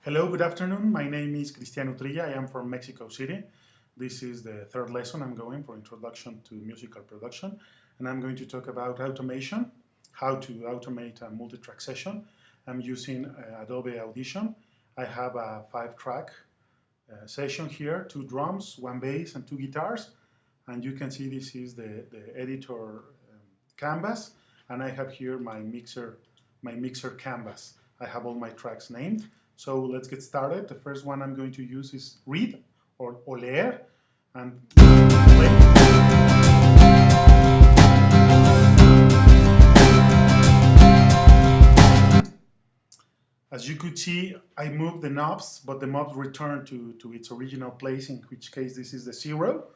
Hello, good afternoon. My name is Cristián Utrilla. I am from Mexico City. This is the third lesson I'm going for Introduction to Musical Production. And I'm going to talk about automation, how to automate a multi-track session. I'm using Adobe Audition. I have a 5-track session here, 2 drums, 1 bass, and 2 guitars. And you can see this is the editor canvas. And I have here my mixer canvas. I have all my tracks named. So let's get started. The first one I'm going to use is read or leer and play. As you could see, I moved the knobs, but the knobs returned to its original place, in which case this is the 0.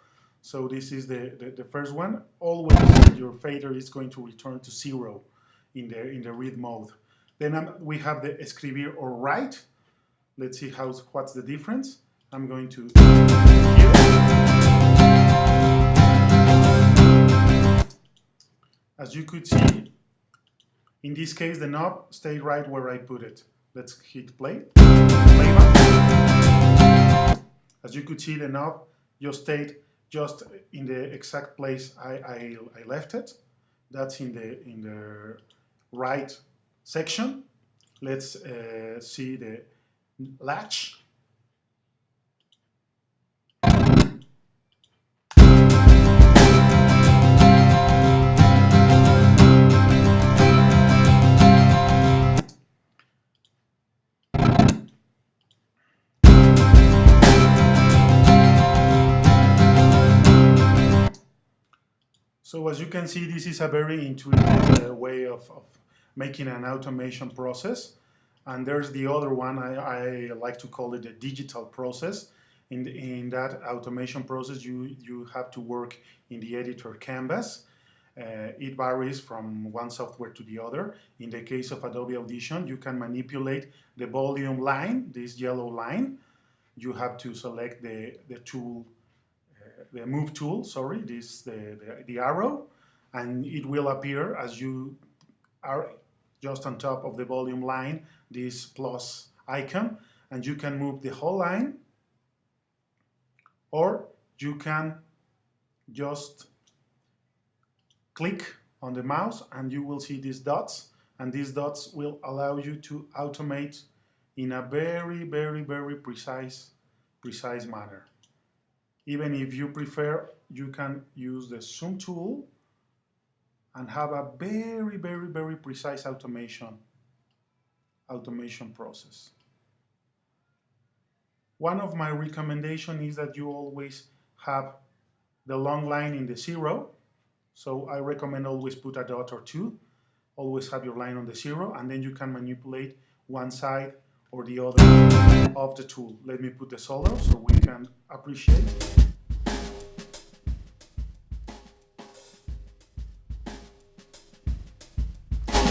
So this is the first one. Always your fader is going to return to 0 in the read mode. Then we have the escribir or write. Let's see what's the difference. I'm going to here. As you could see, in this case, the knob stayed right where I put it. Let's hit play. Playback. As you could see, the knob just stayed just in the exact place I left it. That's in the right section. Let's see the latch. So as you can see, this is a very intuitive way of making an automation process. And there's the other one, I like to call it the digital process. In that automation process, you have to work in the editor canvas. It varies from one software to the other. In the case of Adobe Audition, you can manipulate the volume line, this yellow line. You have to select the tool, the move tool, sorry, the arrow, and it will appear as you are just on top of the volume line, this plus icon, and you can move the whole line, or you can just click on the mouse and you will see these dots, and these dots will allow you to automate in a very, very, very precise manner. Even if you prefer, you can use the zoom tool and have a very, very, very precise automation process. One of my recommendations is that you always have the long line in the 0. So I recommend always put a dot or 2. Always have your line on the 0, and then you can manipulate one side or the other of the tool. Let me put the solo so we can appreciate.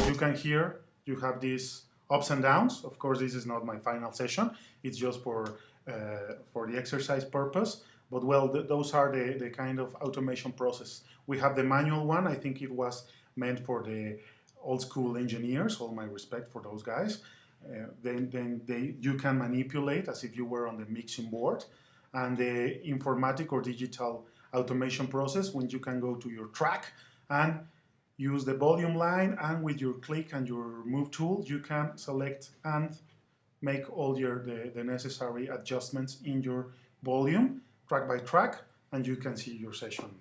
You can hear you have these ups and downs. Of course, this is not my final session. It's just for the exercise purpose. But well, those are the kind of automation process. We have the manual one. I think it was meant for the old school engineers. All my respect for those guys. Then you can manipulate as if you were on the mixing board. And the informatic or digital automation process, when you can go to your track and use the volume line, and with your click and your move tool, you can select and make all the necessary adjustments in your volume, track by track, and you can see your session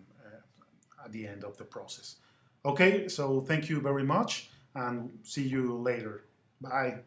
at the end of the process. Okay, so thank you very much, and see you later. Bye.